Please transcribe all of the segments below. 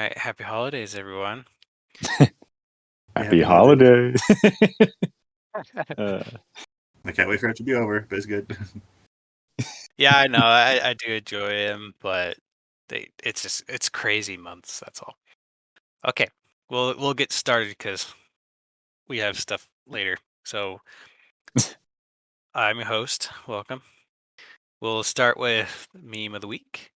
right, happy holidays, everyone. Yeah, Happy happy holidays. holidays. uh, I can't wait for it to be over, but it's good. Yeah, I know. I do enjoy them, but it's crazy months. That's all. Okay, we'll get started because we have stuff later. So I'm your host. Welcome. We'll start with meme of the week.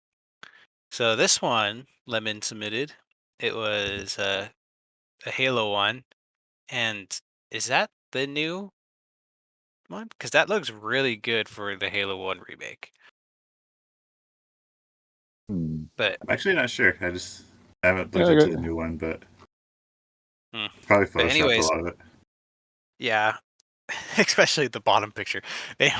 So this one, Lemon submitted. It was a Halo one, and is that the new one? Because that looks really good for the Halo One remake. hmm. But I'm actually not sure. I haven't Yeah, looked into the new one, but hmm. probably But photoshopped a anyways, lot of it. yeah, especially the bottom picture. Yeah.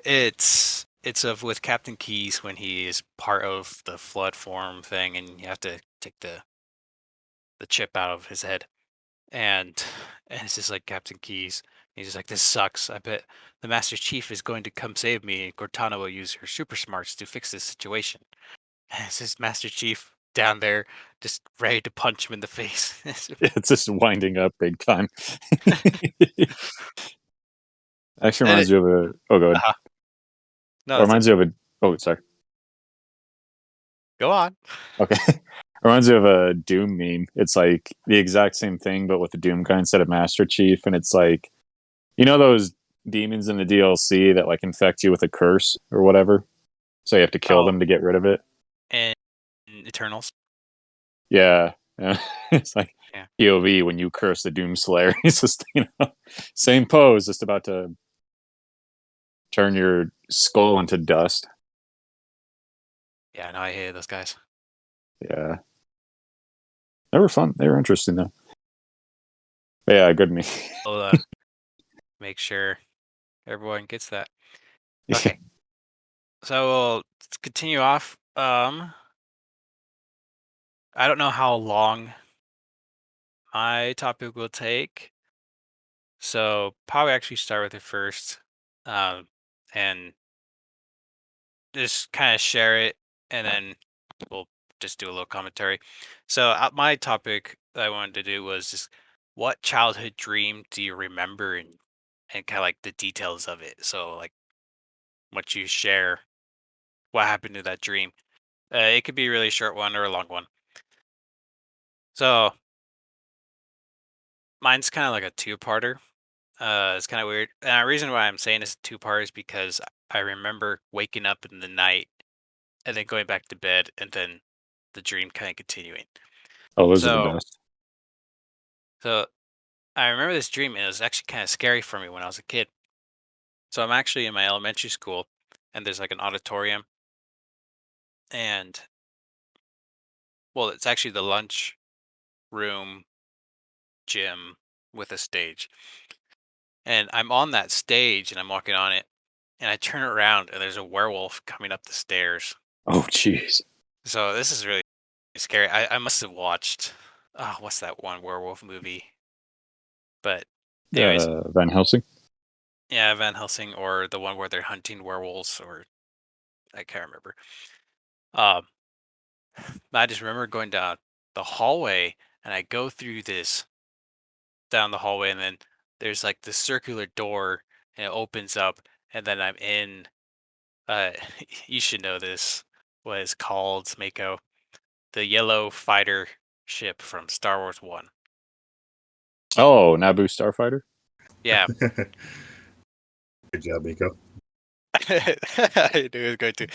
Anyways, it's of with Captain Keyes when he is part of the flood form thing, and you have to take the chip out of his head, and it's just like Captain Keyes. He's just like, this sucks. I bet the Master Chief is going to come save me, and Cortana will use her super smarts to fix this situation. And it's just Master Chief down there, just ready to punch him in the face. It's just winding up big time. Actually And reminds you of a. Oh, go ahead. uh no, Or that's it. reminds you of a. Oh, sorry. Go on. Okay. Reminds you of a Doom meme. It's like the exact same thing, but with the Doom guy instead of Master Chief. And it's like, those demons in the DLC that like infect you with a curse or whatever? So you have to kill Oh, them to get rid of it. and Eternals. Yeah. Yeah. It's like Yeah. POV when you curse the Doom Slayer. It's just, same pose, just about to turn your skull into dust. Yeah, no, I hated those guys. Yeah. They were fun. They were interesting, though. But yeah, good me. I'll make sure everyone gets that. Yeah. Okay. So we'll continue off. I don't know how long my topic will take. So probably actually start with it first. And just kind of share it, and then we'll just do a little commentary. So my topic that I wanted to do was just what childhood dream do you remember, and kind of like the details of it. So like what you share, what happened to that dream. It could be a really short one or a long one. So mine's kind of like a two-parter. It's kind of weird. And the reason why I'm saying it's two parts is because I remember waking up in the night and then going back to bed and then the dream kind of continuing. Oh, those are the So, best. so I remember this dream, and it was actually kind of scary for me when I was a kid. So I'm actually in my elementary school, and there's like an auditorium, and well, it's actually the lunch room gym with a stage. And I'm on that stage, and I'm walking on it, and I turn around, and there's a werewolf coming up the stairs. Oh, jeez. So this is really scary. I must have watched, what's that one werewolf movie? But anyways, Van Helsing? yeah, Van Helsing, or the one where they're hunting werewolves, or I can't remember. Um, I just remember going down the hallway, and I go through this down the hallway, and then there's like this circular door, and it opens up, and then I'm in. Uh, you should know this. What is called Mako, the yellow fighter ship from Star Wars One. Oh, Naboo Starfighter? Yeah, Good job, Miko. I knew it was going to.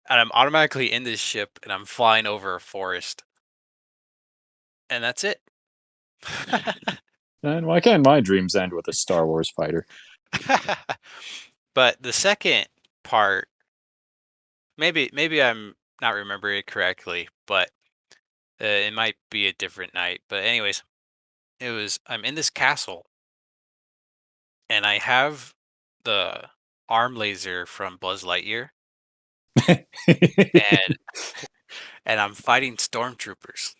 And I'm automatically in this ship, and I'm flying over a forest, and that's it. And why can't my dreams end with a Star Wars fighter? But the second part, maybe I'm not remembering it correctly, but it might be a different night. But anyways, I'm in this castle, and I have the arm laser from Buzz Lightyear, and and I'm fighting stormtroopers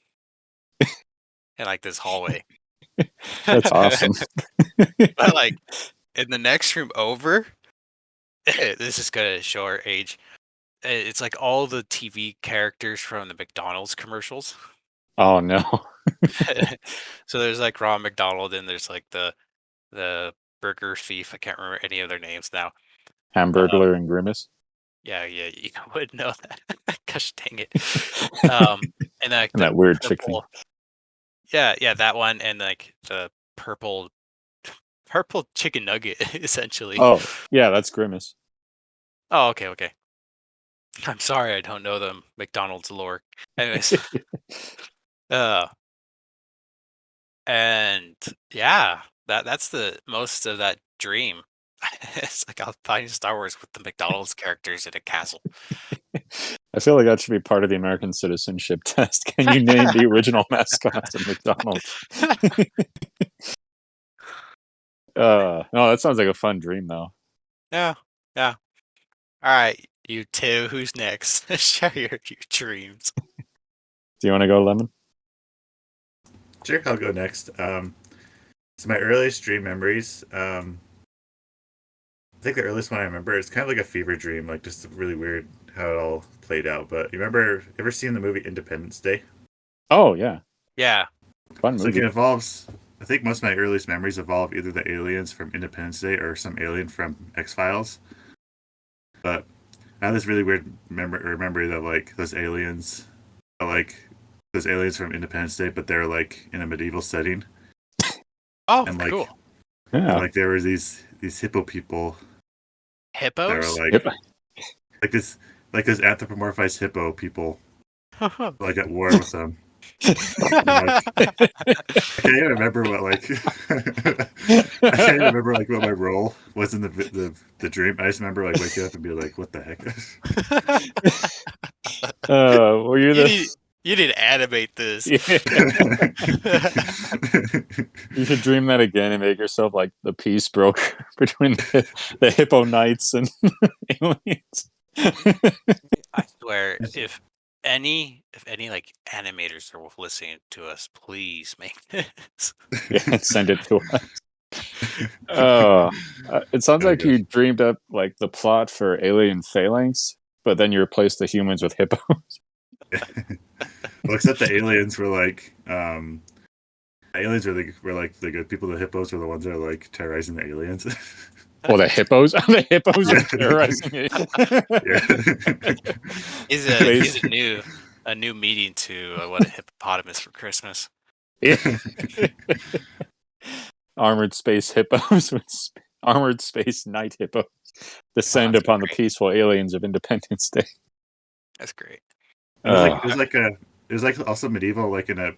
in like this hallway. That's awesome. But like in the next room over, this is gonna show our age. it's like all the TV characters from the McDonald's commercials. Oh no. So there's like Ronald McDonald, and there's like the burger thief. I can't remember any of their names now. Hamburglar and Grimace. Yeah, yeah, you would know that. Gosh dang it. Um, and like And the that weird chick thing. purple, yeah, that one, and like the purple chicken nugget, essentially. Oh, yeah, that's Grimace. Oh, okay. I'm sorry, I don't know the McDonald's lore. Anyways, uh, and yeah, that's the most of that dream. It's like I'll find Star Wars with the McDonald's characters in a castle. I feel like that should be part of the American citizenship test. Can you name the original mascots of McDonald's? No, that sounds like a fun dream, though. Yeah, yeah. All right, you two, who's next? Share your dreams. Do you want to go, Lemon? Sure, I'll go next. So my earliest dream memories. I think the earliest one I remember is kind of like a fever dream, like just really weird how it all played out. But you remember ever seen the movie Independence Day? Oh, yeah. Yeah. Fun So like movie. it involves. I think most of my earliest memories involve either the aliens from Independence Day or some alien from X Files. But I have this really weird memory that like those aliens from Independence Day, but they're like in a medieval setting, Oh, and like cool. and Yeah. like there were these hippo people that were Hippos? Yep. like this like this anthropomorphized hippo people like at war with them. And, like I can't even remember what like I can't even remember like what my role was in the dream. I just remember like waking up and be like, "What the heck?" Were you You the? need you need to animate this. Yeah. You should dream that again and make yourself like the peace broker between the hippo knights and aliens. I swear, if any like animators are listening to us, please make this. Yeah, and send it to us. Oh, it sounds Oh, like you gosh. dreamed up like the plot for Alien Phalanx, but then you replaced the humans with hippos. Well, except the aliens were like aliens were like the good people. The hippos were the ones that are like terrorizing the aliens. Oh, the hippos! The hippos are Yeah. terrorizing it. Yeah. He's a new meaning to what a hippopotamus for Christmas. Armored space hippos with armored space night hippos descend That's upon the great. peaceful aliens of Independence Day. That's great. It was like also medieval, like in a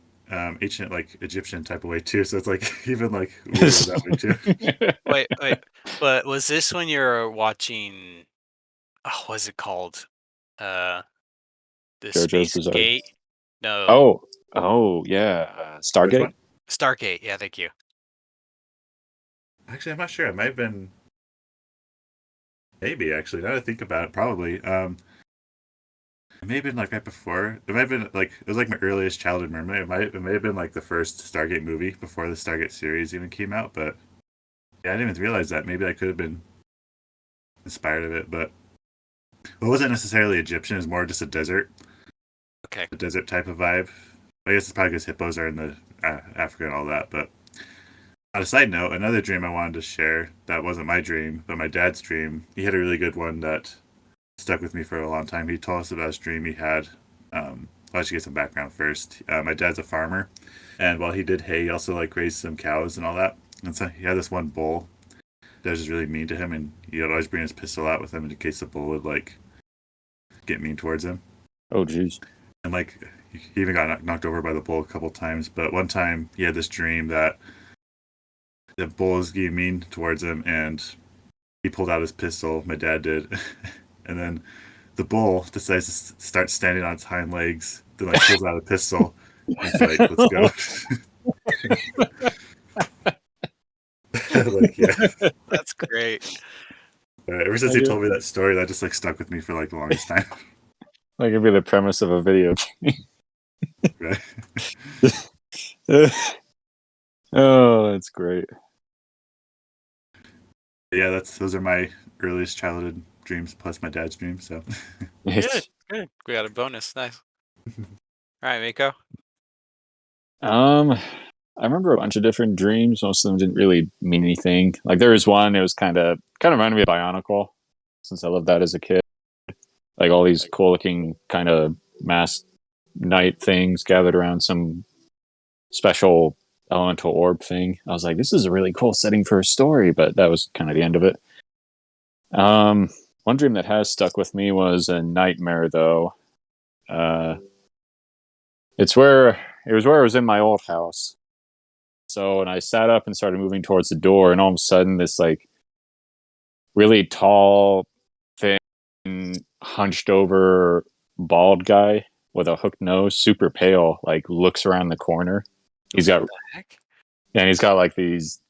ancient like Egyptian type of way too. So it's like even like weirder that way too. Wait. But was this when you're watching? Oh, what's it called? Uh, the JoJo's Space Bizarre. Gate? No, Oh, yeah. Which Stargate. one? Stargate. Yeah, thank you. Actually, I'm not sure. It might have been maybe actually. Now that I think about it, probably. It may have been like right before. It might have been like it was like my earliest childhood memory. It may have been like the first Stargate movie before the Stargate series even came out. But yeah, I didn't even realize that. Maybe I could have been inspired of it, but it wasn't necessarily Egyptian. It was more just a desert, Okay. a desert type of vibe. I guess it's probably because hippos are in the Africa and all that. But on a side note, another dream I wanted to share that wasn't my dream, but my dad's dream. He had a really good one that stuck with me for a long time. He told us about his dream he had. I'll just get some background first. My dad's a farmer, and while he did hay, he also like raised some cows and all that. And so he had this one bull that was just really mean to him, and he would always bring his pistol out with him in case the bull would like get mean towards him. Oh, jeez. And like he even got knocked over by the bull a couple times. But one time he had this dream that the bull was getting mean towards him, and he pulled out his pistol. My dad did, and then the bull decides to start standing on its hind legs. Then like pulls out a pistol. And it's like, let's go. Like yeah. That's great. Ever since he told me that story, that just like stuck with me for like the longest time. That could be the premise of a video Right? game. Oh, that's great. Yeah, those are my earliest childhood dreams plus my dad's dreams. So Good, good. We got a bonus. Nice. All right, Miko. I remember a bunch of different dreams. Most of them didn't really mean anything. Like there was one, it was kind of reminded me of Bionicle, since I loved that as a kid. Like all these cool looking kind of masked knight things gathered around some special elemental orb thing. I was like, this is a really cool setting for a story, but that was kind of the end of it. One dream that has stuck with me was a nightmare though. Uh, it was where I was in my old house. So, and I sat up and started moving towards the door, and all of a sudden, this like really tall, thin, hunched over, bald guy with a hooked nose, super pale, like looks around the corner. He's What got, the heck? and he's got like these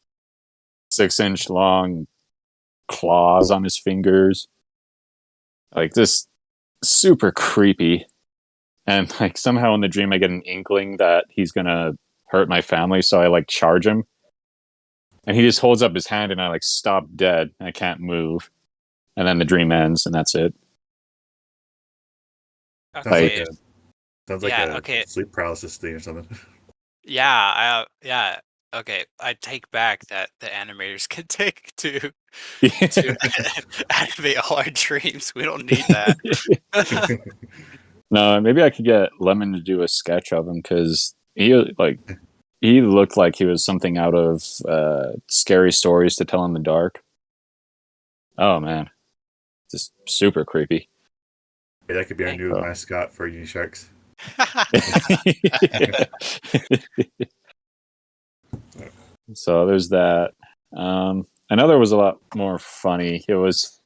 6-inch long claws on his fingers, like this super creepy. And like somehow in the dream, I get an inkling that he's gonna hurt my family, so I like charge him, and he just holds up his hand, and I like stop dead. And I can't move, and then the dream ends, and that's it. sounds like Okay. Like, a sounds like Yeah. a Okay. sleep paralysis thing or something. Yeah. Yeah. Okay. I take back that the animators can take to animate all our dreams. We don't need that. no, maybe I could get Lemon to do a sketch of him because he looked like he was something out of scary stories to tell in the dark. Oh man, just super creepy. Yeah, that could be our Dang. new So. mascot for Unisharks. So there's that. Another was a lot more funny. It was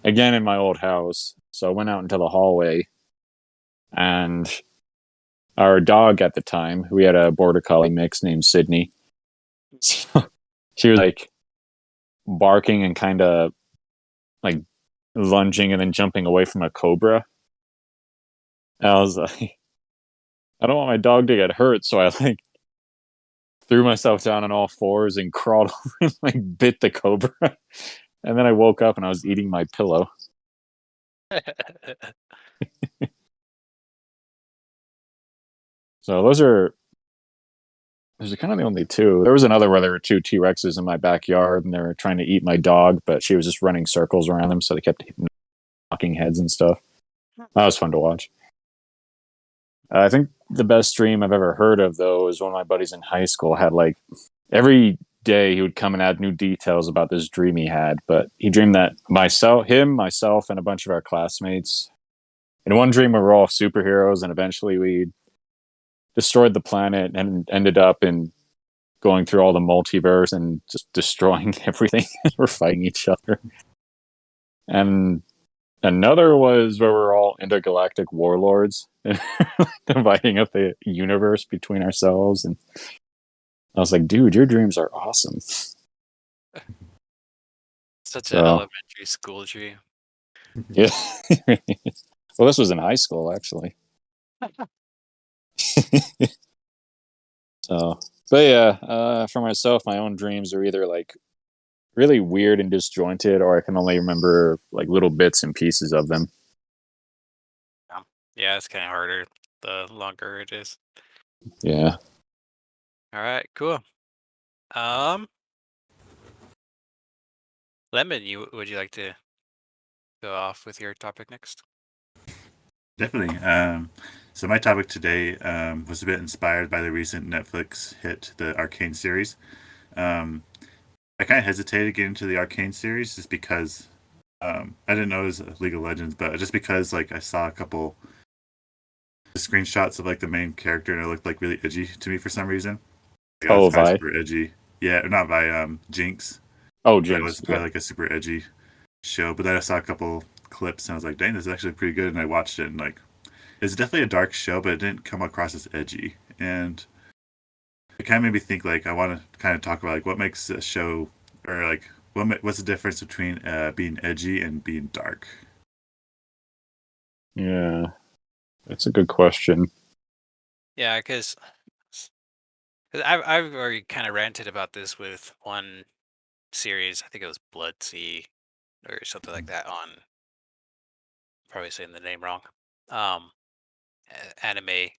again in my old house. So I went out into the hallway, and our dog at the time, we had a border collie mix named Sydney. So she was like barking and kind of like lunging and then jumping away from a cobra. And I was like, I don't want my dog to get hurt, so I like threw myself down on all fours and crawled over and like bit the cobra. And then I woke up and I was eating my pillow. So those are kind of the only two. There was another where there were two T-Rexes in my backyard and they were trying to eat my dog, but she was just running circles around them, so they kept knocking heads and stuff. That was fun to watch. I think the best dream I've ever heard of, though, is one of my buddies in high school had like every day he would come and add new details about this dream he had. But he dreamed that myself, and a bunch of our classmates, in one dream, we were all superheroes, and eventually we destroyed the planet and ended up in going through all the multiverse and just destroying everything. We're fighting each other. And another was where we're all intergalactic warlords and dividing up the universe between ourselves. And I was like, dude, your dreams are awesome. Such an So, elementary school dream. yeah. Well, this was in high school, actually. So, but yeah, for myself, my own dreams are either like really weird and disjointed, or I can only remember like little bits and pieces of them. Yeah, it's kind of harder the longer it is. Yeah. All right, cool. Um, Lemon, would you like to go off with your topic next? Definitely. So my topic today was a bit inspired by the recent Netflix hit, the Arcane series. Um, I kind of hesitated getting into the Arcane series just because I didn't know it was League of Legends, but just because like I saw a couple screenshots of like the main character and it looked like really edgy to me for some reason. Like, oh, Oh, it's probably Vi. super edgy. Yeah, not by Jinx. Oh, But it Jinx. was probably Yeah. like a super edgy show. But then I saw a couple clips and I was like, dang, this is actually pretty good. And I watched it and like it's definitely a dark show, but it didn't come across as edgy. And it kind of made me think like I want to kind of talk about like what makes a show or like what's the difference between being edgy and being dark. Yeah. That's a good question. Yeah, because I've already kind of ranted about this with one series. I think it was Blood Sea. or something like that on. Probably saying the name wrong. Um, Anime.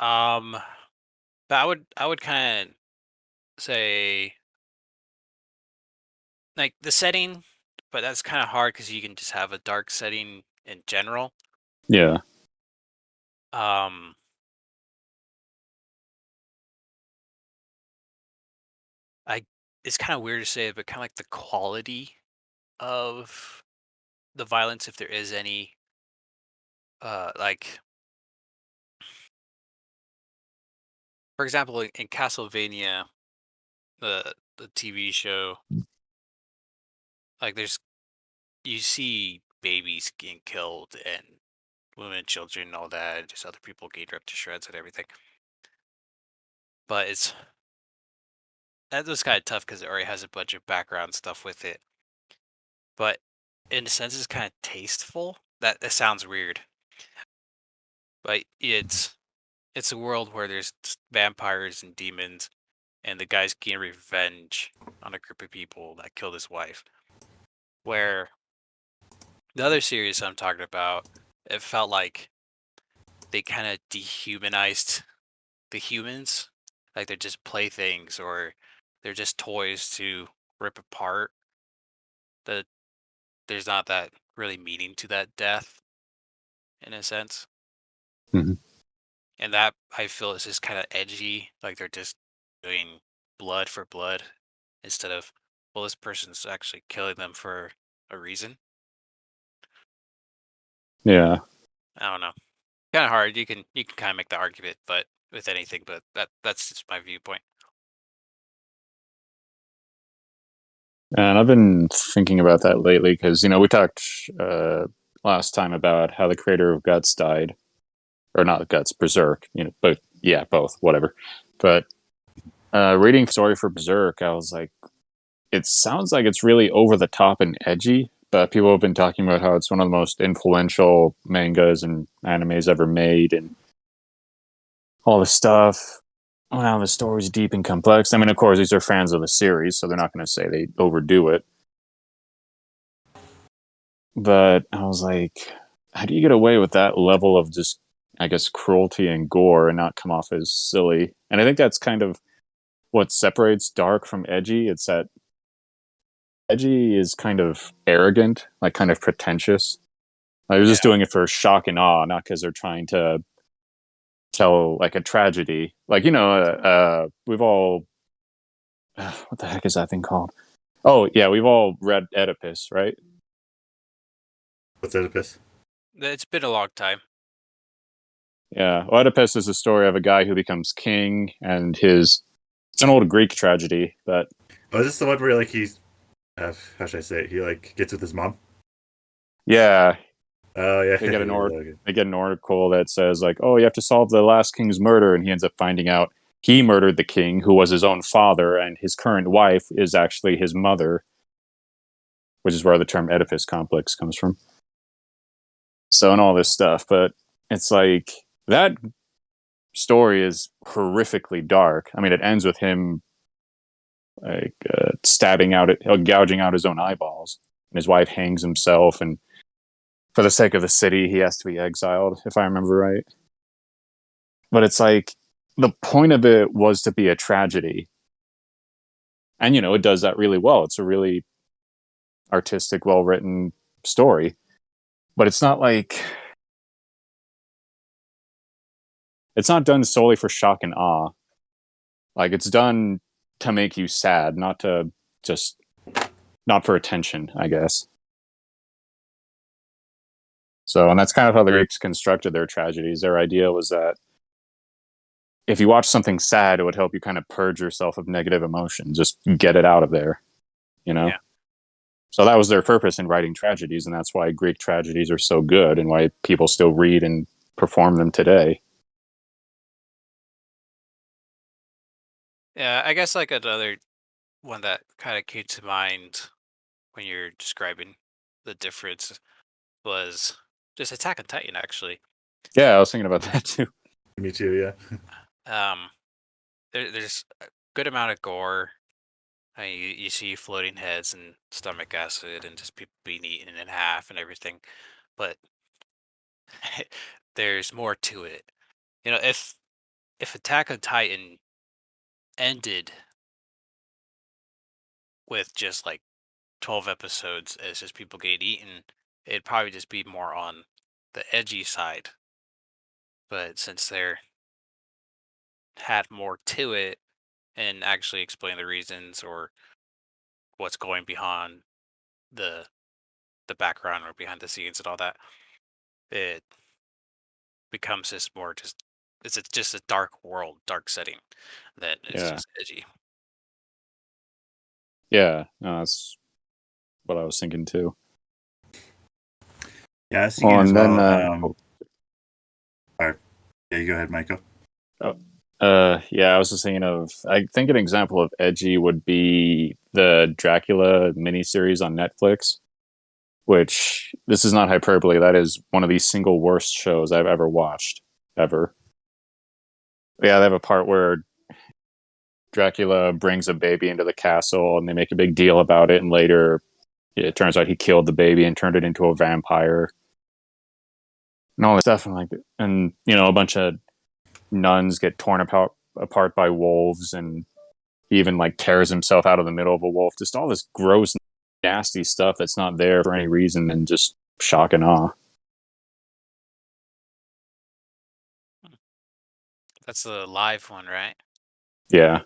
Um, but I would kind of say like the setting, but that's kind of hard because you can just have a dark setting in general. Yeah. Um, I it's kind of weird to say, but kind of like the quality of the violence, if there is any. Like for example, in Castlevania, the TV show, like you see babies getting killed and women, children, and all that, and just other people getting ripped to shreds and everything. But that was kind of tough because it already has a bunch of background stuff with it. But in a sense, it's kind of tasteful. That sounds weird, but it's a world where there's vampires and demons, and the guy's getting revenge on a group of people that killed his wife. Where the other series I'm talking about, it felt like they kind of dehumanized the humans, like they're just playthings or they're just toys to rip apart. That there's not that really meaning to that death in a sense, Mhm. and that I feel is just kind of edgy. Like they're just doing blood for blood instead of, well, this person's actually killing them for a reason. Yeah. I don't know. Kind of hard. You can kind of make the argument, but with anything, but that's just my viewpoint. And I've been thinking about that lately because, we talked last time about how the creator of Guts died. Or not Guts, Berserk, but yeah, both, whatever. But reading story for Berserk, I was like, it sounds like it's really over the top and edgy, but people have been talking about how it's one of the most influential mangas and animes ever made and all this stuff. Wow, the story's deep and complex. I mean, of course, these are fans of the series, so they're not going to say they overdo it. But I was like, how do you get away with that level of just, I guess, cruelty and gore and not come off as silly? And I think that's kind of what separates dark from edgy. It's that edgy is kind of arrogant, like kind of pretentious. Like, they're just Yeah, doing it for shock and awe, not because they're trying to tell like a tragedy. Like, we've all, what the heck is that thing called? Oh yeah, we've all read Oedipus, right? What's Oedipus? it's been a long time. Yeah, Oedipus is a story of a guy who becomes king, and it's an old Greek tragedy. But Oh, is this the one where like he's how should I say it? He like gets with his mom. yeah, Oh yeah, they yeah, get an or okay. they get an article that says like, oh, you have to solve the last king's murder, and he ends up finding out he murdered the king, who was his own father, and his current wife is actually his mother, which is where the term Oedipus complex comes from. So and all this stuff, but it's like that story is horrifically dark. I mean, it ends with him like stabbing out, gouging out his own eyeballs, and his wife hangs himself, and for the sake of the city, he has to be exiled, if I remember right. But it's like the point of it was to be a tragedy, and it does that really well. It's a really artistic, well written story, but it's not done solely for shock and awe. Like it's done to make you sad, not to just not for attention, I guess. So, and that's kind of how the Greeks constructed their tragedies. Their idea was that if you watch something sad, it would help you kind of purge yourself of negative emotion, just get it out of there, you know? Yeah, So that was their purpose in writing tragedies, and that's why Greek tragedies are so good and why people still read and perform them today. yeah. I guess like another one that kind of came to mind when you're describing the difference was just Attack on Titan. Actually, Yeah, I was thinking about that too. Me too. Yeah. um, there's a good amount of gore. I mean, you see floating heads and stomach acid and just people being eaten in half and everything, but there's more to it. If Attack on Titan ended with just like 12 episodes as just people get eaten, it'd probably just be more on the edgy side. But since there had more to it and actually explain the reasons or what's going behind the the background or behind the scenes and all that, it becomes just more just just a dark world, dark setting that is Yeah. just edgy. Yeah. No, that's what I was thinking too. Yeah, I was thinking Well, as and then, well. Or, yeah, you go ahead, Michael. yeah, I was just thinking of. I think an example of edgy would be the Dracula miniseries on Netflix. Which this is not hyperbole. That is one of the single worst shows I've ever watched, ever. Yeah, they have a part where Dracula brings a baby into the castle, and they make a big deal about it. And later, it turns out he killed the baby and turned it into a vampire, and all this stuff. And a bunch of nuns get torn apart by wolves, and he even like tears himself out of the middle of a wolf. Just all this gross, nasty stuff that's not there for any reason, and just shock and awe. That's the live one, right? Yeah.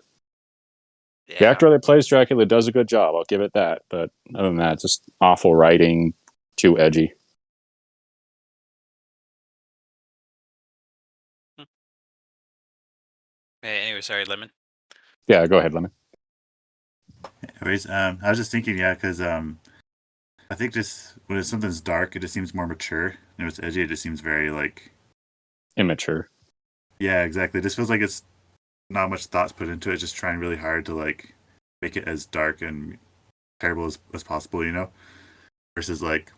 The Yeah. actor that plays Dracula does a good job. I'll give it that. But other than that, just awful writing, too edgy. Hmm. Anyway, sorry, Lemon. Yeah, go ahead, Lemon. Anyways, I was just thinking, yeah, because I think just when something's dark, it just seems more mature. And when it's edgy, it just seems very like, Immature. yeah, exactly. It just feels like it's not much thoughts put into it. Just trying really hard to like make it as dark and terrible as possible, Versus like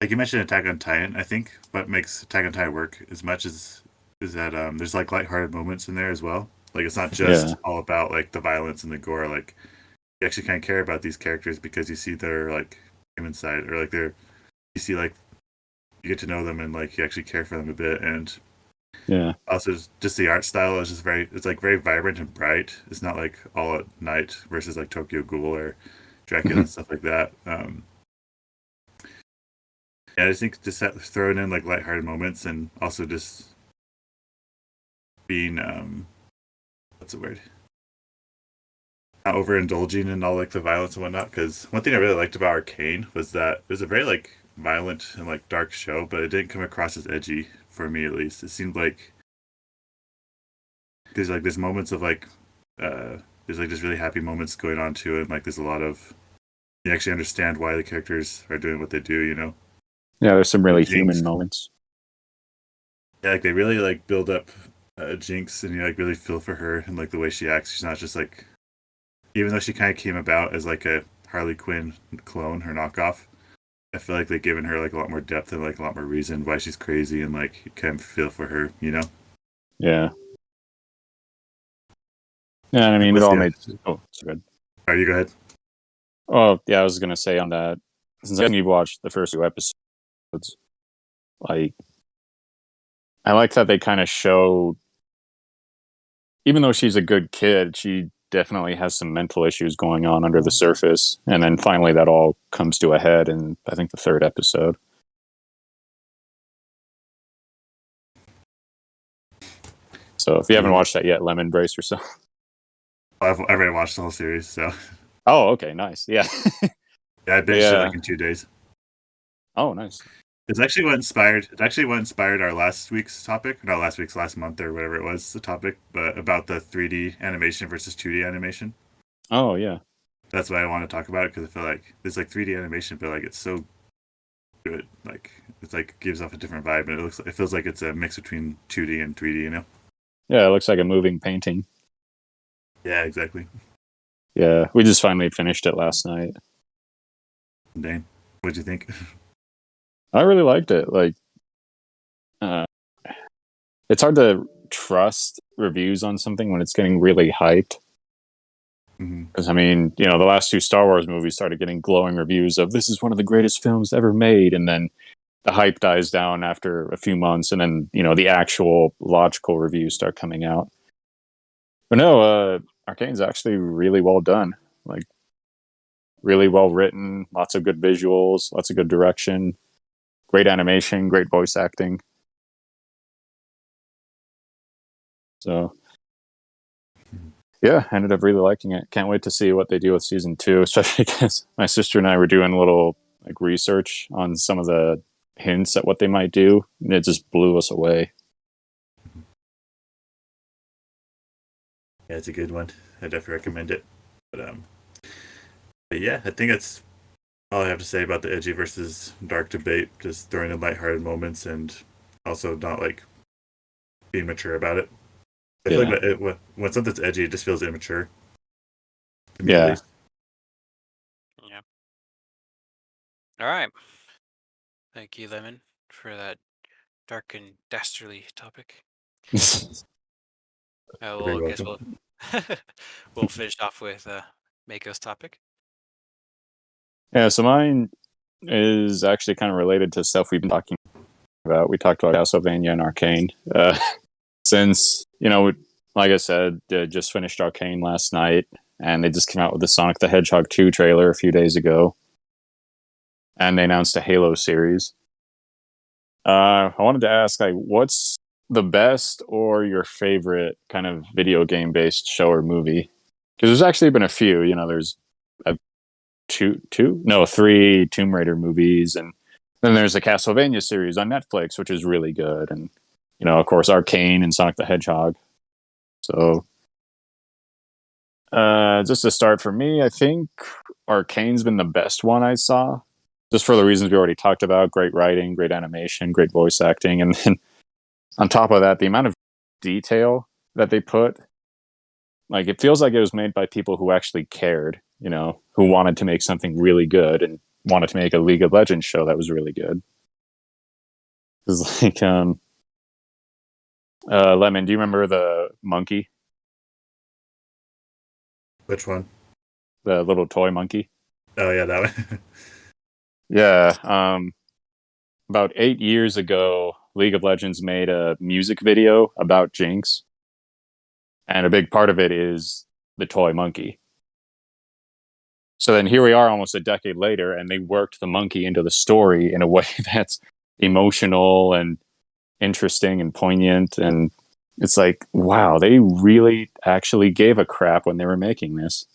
you mentioned Attack on Titan. I think what makes Attack on Titan work as much as is that there's like lighthearted moments in there as well. Like it's not Yeah. just all about like the violence and the gore. Like you actually kind of care about these characters because you see their like human side, or like you see like you get to know them and like you actually care for them a bit. And Yeah. also just the art style is just it's like very vibrant and bright. It's not like all at night versus like Tokyo Ghoul or Dracula and stuff like that. Yeah, I just think just throwing in like lighthearted moments and also just being what's the word? Not overindulging in all like the violence and whatnot. Because one thing I really liked about Arcane was that it was a very like violent and like dark show, but it didn't come across as edgy for me at least. It seemed like there's moments of like there's like just really happy moments going on too, and like there's a lot of you actually understand why the characters are doing what they do. Yeah, there's some Like really human Jinx, moments. yeah, like they really like build up Jinx, and you like really feel for her and like the way she acts. She's not just like, even though she kind of came about as like a Harley Quinn clone, her knockoff. I feel like they've given her like a lot more depth and like a lot more reason why she's crazy, and like you kind of feel for her. Yeah. Yeah, and I Like mean, it what's all the made. Oh, it's good. Are you go ahead? Oh, yeah, I was going to say on that, since you've watched the first two episodes, like, I like that they kind of show, even though she's a good kid, she definitely has some mental issues going on under the surface. And then finally that all comes to a head in, I think, the third episode. So if you haven't Yeah. watched that yet, Lemon, brace yourself. I've already watched the whole series, so Oh, okay, nice. Yeah. yeah, I binged it Yeah. like in 2 days. Oh, nice. It's actually what inspired. It's actually what inspired our last week's topic, not last week's, last month or whatever it was, the topic, but about the 3D animation versus 2D animation. Oh, yeah. That's why I want to talk about it because I feel like there's like 3D animation, but like it's so good. Like it's like gives off a different vibe, and it feels like it's a mix between 2D and 3D. Yeah, it looks like a moving painting. Yeah, exactly. Yeah, we just finally finished it last night. Dane, what'd you think? I really liked it. Like, uh, it's hard to trust reviews on something when it's getting really hyped. Mm-hmm. Because I mean, the last two Star Wars movies started getting glowing reviews of this is one of the greatest films ever made, and then the hype dies down after a few months, and then the actual logical reviews start coming out. But no, Arcane's actually really well done. Like really well written, lots of good visuals, lots of good direction, great animation, great voice acting. So yeah, I ended up really liking it. Can't wait to see what they do with season 2, especially because my sister and I were doing a little research on some of the hints at what they might do, and it just blew us away. Yeah, it's a good one. I definitely recommend it. But but yeah, I think that's all I have to say about the edgy versus dark debate. Just throwing in lighthearted moments and also not like being mature about it. I feel Yeah, like when something's edgy, it just feels immature to me at yeah. least. Yeah. All right. Thank you, Lemon, for that dark and dastardly topic. You're very Well, I guess welcome. we'll finish off with Mako's topic. Yeah, so mine is actually kind of related to stuff we've been talking about. We talked about Castlevania and Arcane. Since, like I said, just finished Arcane last night, and they just came out with the Sonic the Hedgehog 2 trailer a few days ago, and they announced a Halo series. I wanted to ask, what's the best or your favorite kind of video game based show or movie? Because there's actually been a few. There's three Tomb Raider movies, and then there's a Castlevania series on Netflix, which is really good, and of course, Arcane and Sonic the Hedgehog. So, just to start for me, I think Arcane's been the best one I saw, just for the reasons we already talked about: great writing, great animation, great voice acting, and then on top of that, the amount of detail that they put, it feels like it was made by people who actually cared, who wanted to make something really good and wanted to make a League of Legends show that was really good. It's like, Lemon, do you remember the monkey, Which one? the little toy monkey? Oh yeah, that one. Yeah. About 8 years ago, League of Legends made a music video about Jinx, and a big part of it is the toy monkey. So then here we are almost a decade later, and they worked the monkey into the story in a way that's emotional and interesting and poignant. And it's like, wow, they really actually gave a crap when they were making this.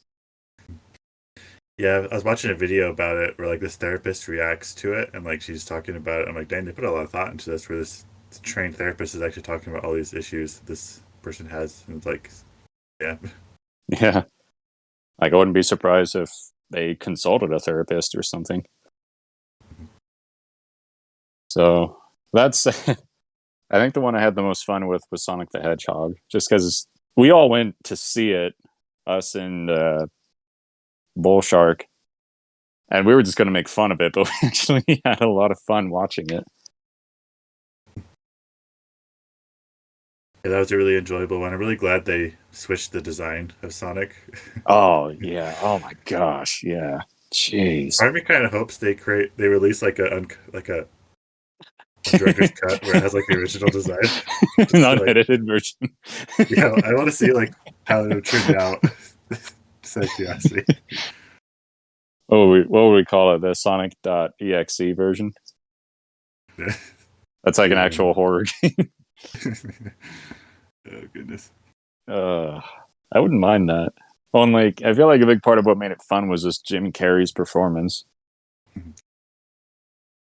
Yeah, I was watching a video about it where like this therapist reacts to it and like she's talking about it. I'm like, dang, they put a lot of thought into this. Where this trained therapist is actually talking about all these issues this person has, and it's like, yeah, Yeah. I wouldn't be surprised if they consulted a therapist or something. So that's, I think the one I had the most fun with was Sonic the Hedgehog, just because we all went to see it, us and Bull Shark, and we were just going to make fun of it, but we actually had a lot of fun watching it. yeah, that was a really enjoyable one. I'm really glad they switched the design of Sonic. Oh yeah! Oh my gosh! Yeah. Jeez. Part of me kind of hopes they release like a director's cut where it has like the original design, just to Not like, edited version. yeah, I want to see like how it turned out. Just out of curiosity. What would we call it? The Sonic.exe version. That's like an Yeah. actual horror game. Oh goodness. Uh, I wouldn't mind that. Well, and I feel like a big part of what made it fun was just Jim Carrey's performance.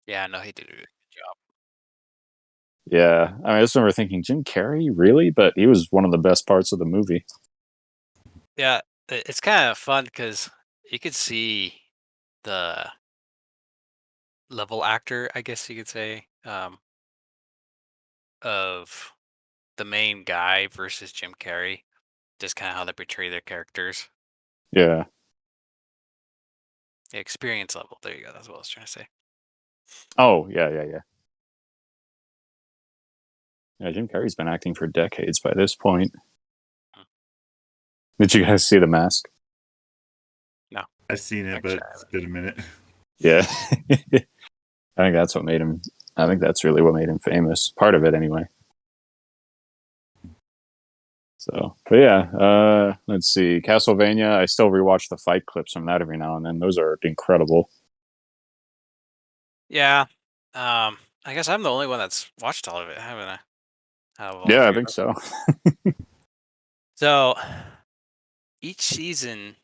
Yeah, no, he did a really good job. Yeah, I mean, I just remember thinking, Jim Carrey, really? But he was one of the best parts of the movie. Yeah, it's kind of fun because you could see the level actor, I guess you could say, of the main guy versus Jim Carrey. Just kind of how they portray their characters. Yeah. The experience level. There you go. That's what I was trying to say. Oh, yeah, yeah, yeah. Yeah, Jim Carrey's been acting for decades by this point. Hmm. Did you guys see The Mask? I've seen it, but Actually, it's been a minute. Yeah. I think that's what made him. I think that's really what made him famous. Part of it, anyway. So, but yeah, let's see. Castlevania. I still rewatch the fight clips from that every now and then. Those are incredible. yeah. I guess I'm the only one that's watched all of it, haven't I? Out of all Yeah, I three of think us. so. So each season,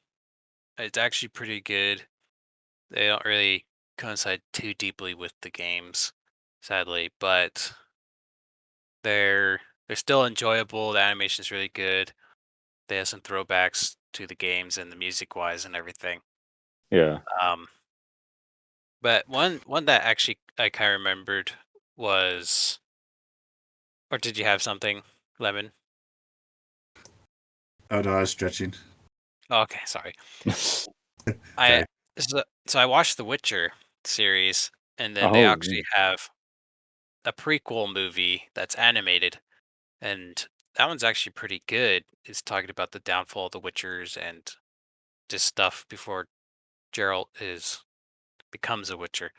it's actually pretty good. They don't really coincide too deeply with the games, sadly, but they're still enjoyable. The animation's really good. They have some throwbacks to the games and the music wise and everything. Yeah. Um, but one that actually I kind of remembered was, or did you have something, Lemon? Oh no, I was stretching. Oh, okay, sorry. I Sorry. so I watched the Witcher series, and then they Oh, actually have a prequel movie that's animated, and that one's actually pretty good. It's talking about the downfall of the Witchers and just stuff before Geralt is becomes a Witcher,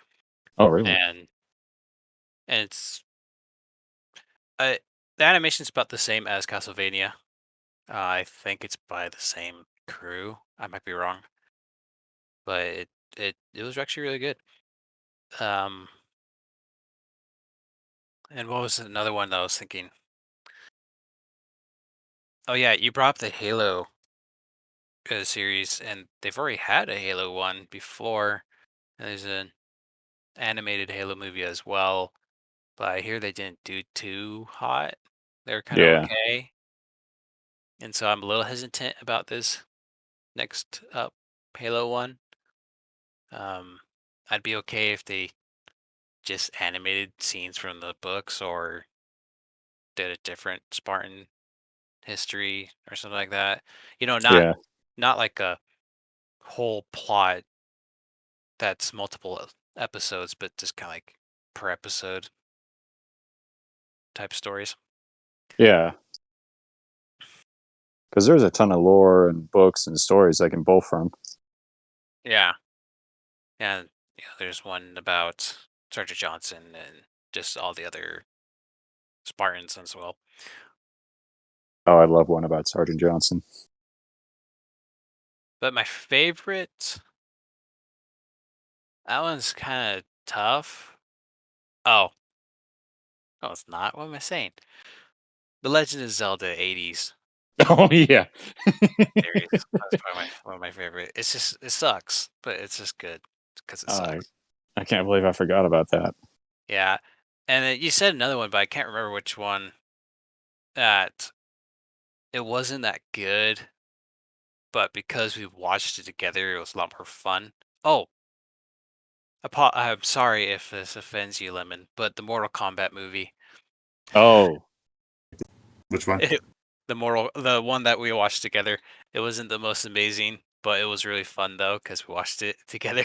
oh, really? and it's uh, the animation's about the same as Castlevania. I think it's by the same crew. I might be wrong, but it was actually really good. Um, and what was another one that I was thinking? Oh yeah, you brought up the Halo series, and they've already had a Halo one before. And there's an animated Halo movie as well, but I hear they didn't do too hot. They're kind of Yeah. okay, and so I'm a little hesitant about this next up Halo one. Um, I'd be okay if they just animated scenes from the books or did a different Spartan history or something like that. You know, Yeah. not like a whole plot that's multiple episodes, but just kind of like per episode type stories. Yeah. Because there's a ton of lore and books and stories I can pull from. Yeah, and there's one about Sergeant Johnson and just all the other Spartans as well. Oh, I love one about Sergeant Johnson. But my favorite, that one's kind of tough. Oh, no, it's not. What am I saying? The Legend of Zelda 80s Oh, yeah. series. That's probably one of my favorite. It's just it sucks, but it's just good because it I sucks. I can't believe I forgot about that. Yeah, and then you said another one, but I can't remember which one. That it wasn't that good, but because we watched it together, it was a lot more fun. Oh, I'm sorry if this offends you, Lemon, but the Mortal Kombat movie, Oh, Which one? it, the one that we watched together, it wasn't the most amazing, but it was really fun though because we watched it together.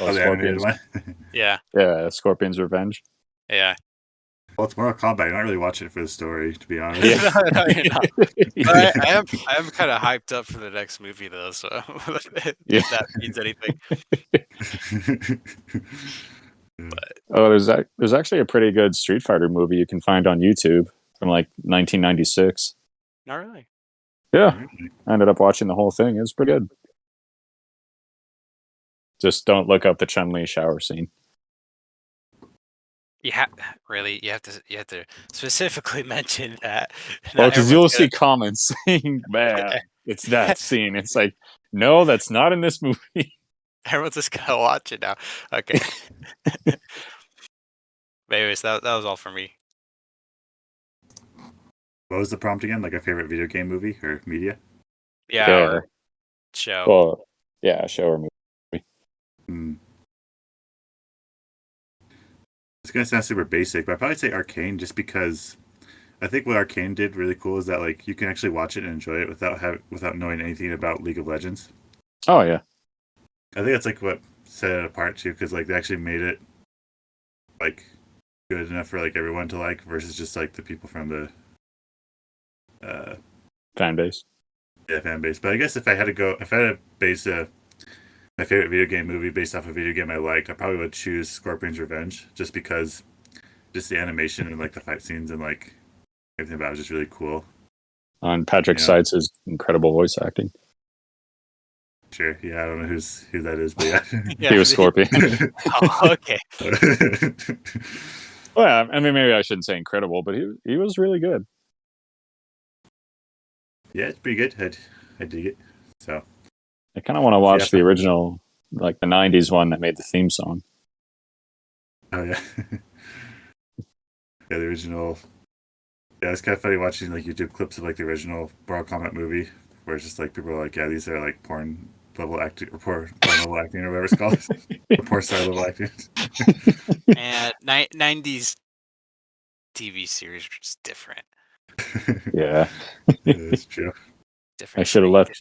oh, Oh, the animated Scorpions. one. Yeah, Yeah, Scorpion's Revenge. yeah. Well, it's Mortal Kombat. You're not really watching it for the story, to be honest. Yeah. No, no, you're not. But I am kind of hyped up for the next movie though, so Yeah. if that means anything. Yeah. Oh, there's actually a pretty good Street Fighter movie you can find on YouTube from like 1996. Not really. Yeah, Really? I ended up watching the whole thing. It was pretty good. Just don't look up the Chun Li shower scene. You have really you have to specifically mention that. Well, Not because everyone's you'll gonna. see comments saying, "Man, it's that scene." It's like, no, that's not in this movie. Everyone's just gonna watch it now. Okay. But anyways, that was all for me. What was the prompt again? Like a favorite video game movie or media? Yeah, Yeah. or show. Well, yeah, show or movie. Hmm. It's gonna sound super basic, but I'd probably say Arcane just because I think what Arcane did really cool is that like you can actually watch it and enjoy it without knowing anything about League of Legends. Oh yeah, I think that's like what set it apart too, because like they actually made it like good enough for like everyone to like versus just like the people from the uh fan base. yeah, fan base. But I guess if I had to base my favorite video game movie based off a video game I liked, I probably would choose Scorpion's Revenge, just because just the animation and like the fight scenes and like everything about it was just really cool. On Patrick You know, Seitz' incredible voice acting. sure, yeah, I don't know who that is, but yeah. He was Scorpion. Oh, okay. Well, I mean, maybe I shouldn't say incredible, but he was really good. Yeah, it's pretty good. I dig it. So I kind of want to yeah. watch the original, like the '90s one that made the theme song. Oh yeah. Yeah, the original. Yeah, it's kind of funny watching like YouTube clips of like the original Mortal Kombat movie, where it's just like people are like, yeah, these are like porn level acting or porn level acting or whatever it's called, or porn star level acting. And 90s TV series are just different. Yeah, It's true. I Different should have breed. left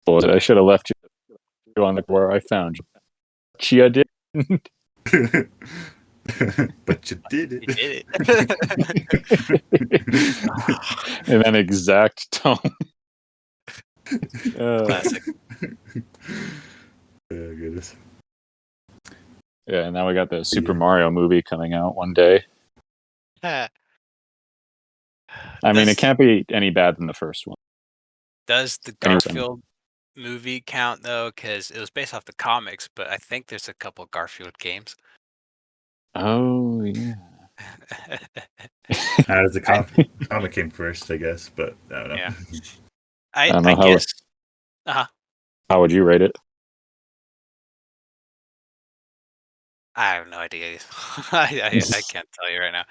you. I should have left you on the where I found you. Chia did. But you did You it. did it. In an exact tone. Classic. Oh goodness. Yeah, and now we got the Super Mario movie coming out one day. I mean, it can't be any bad than the first one. Does the Garfield movie count though? Because it was based off the comics, but I think there's a couple Garfield games. Oh yeah. The comic came first, I guess, but I don't know. Yeah. I don't know I how. guess. How would you rate it? I have no idea. I can't tell you right now.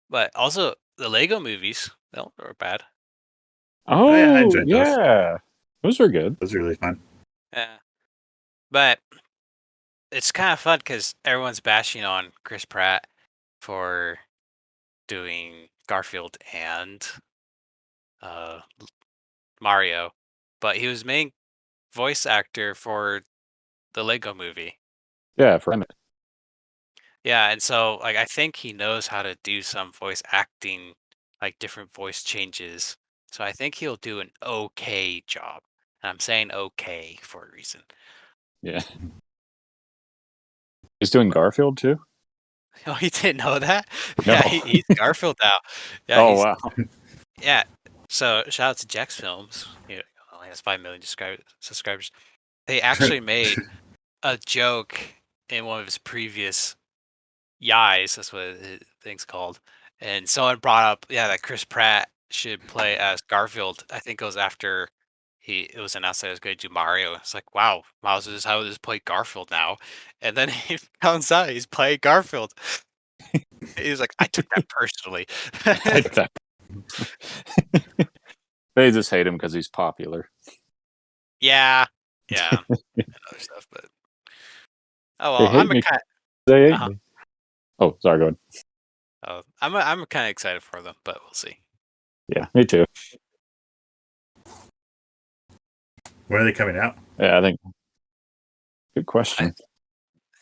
But also the Lego movies, they were bad. Oh yeah, I enjoyed those. yeah, those were good. Those are really fun. Yeah. But it's kind of fun because everyone's bashing on Chris Pratt for doing Garfield and Mario, but he was main voice actor for the Lego movie. Yeah, for Emmett. Yeah, and so like I think he knows how to do some voice acting, like different voice changes. So I think he'll do an okay job. And I'm saying okay for a reason. Yeah, he's doing Garfield too. Oh, he didn't know that? No. Yeah, he's Garfield now. Yeah, Oh wow. Yeah. So shout out to Jack's Films. He only has 5 million subscribers. They actually made a joke in one of his previous Yais, that's what the thing's called. And someone brought up, that Chris Pratt should play as Garfield. I think it was after it was announced that he was going to do Mario. It's like, wow, Miles is how just play Garfield now. And then he comes out, he's playing Garfield. He's like, I took that personally. They just hate him because he's popular. Yeah, and other stuff, but oh well, I'm a kind. They hate me. Oh, sorry, go ahead. Oh, I'm kind of excited for them, but we'll see. Yeah, me too. When are they coming out? Yeah, I think. Good question.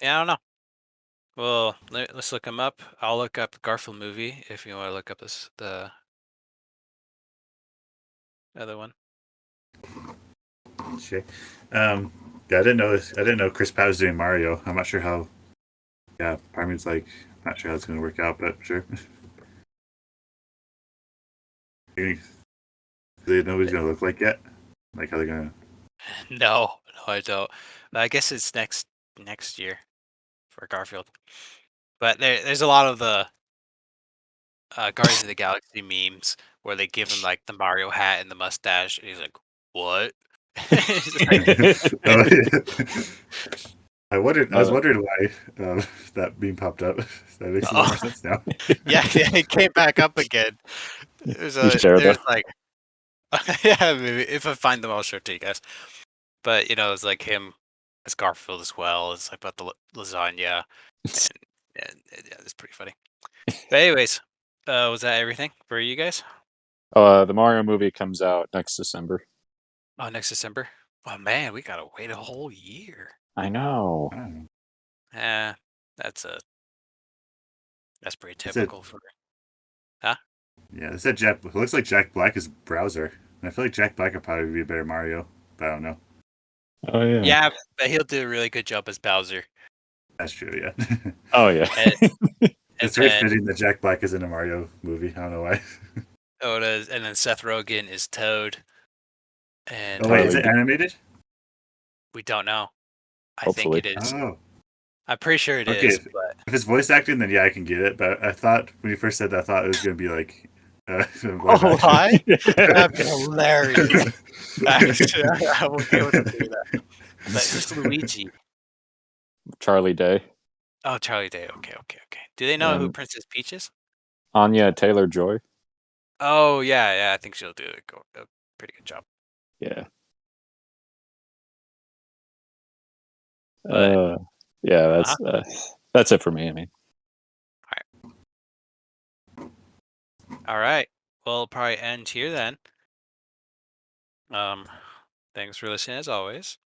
I don't know. Well, let's look them up. I'll look up Garfield movie if you want to look up the other one. Sure. Yeah, I didn't know Chris Pratt was doing Mario. I'm not sure how. Yeah, part of me's like, not sure how it's going to work out, but sure. Do they know what he's going to look like yet? Like how they're going to? No, I don't. But I guess it's next year for Garfield. But there's a lot of the Guardians of the Galaxy memes where they give him like the Mario hat and the mustache, and he's like, "What?" Oh, yeah. I was wondering why that meme popped up. That makes a lot more sense now. yeah, it came back up again. There's like, yeah, maybe if I find them, I'll show it to you guys. But it's like him as Garfield as well. It's like about the lasagna, and yeah, it's pretty funny. But anyways, was that everything for you guys? The Mario movie comes out next December. Oh, next December. Oh man, we gotta wait a whole year. I know. That's pretty typical for. Huh? Yeah, they said it looks like Jack Black is Browser. And I feel like Jack Black would probably be a better Mario, but I don't know. Oh yeah. Yeah, but he'll do a really good job as Bowser. That's true. Yeah, Oh yeah. And, and it's very then fitting that Jack Black is in a Mario movie. I don't know why. and then Seth Rogen is Toad, Oh and wait, is Harley. it animated? we don't know. I think Hopefully. it is. Oh, I'm pretty sure it okay. is, If but it's voice acting, then yeah, I can get it. But I thought when you first said that, I thought it was gonna be like live oh, action. hi, that'd be hilarious. Actually, I won't be able to do that. But who's Luigi? Charlie Day Oh, Charlie Day. Okay. Do they know who and Princess Peach is? Anya Taylor Joy. Oh, yeah. I think she'll do a pretty good job. Yeah. But Yeah. uh-huh. That's it for me. I mean. All right. Well, will probably end here then. Um, thanks for listening as always.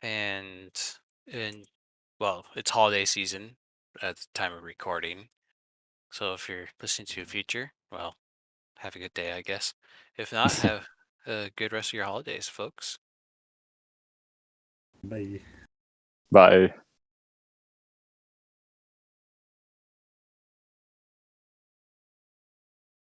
And well, it's holiday season at the time of recording. So if you're listening to the future, well, have a good day, I guess. If not, have a good rest of your holidays, folks. Bye. Bye.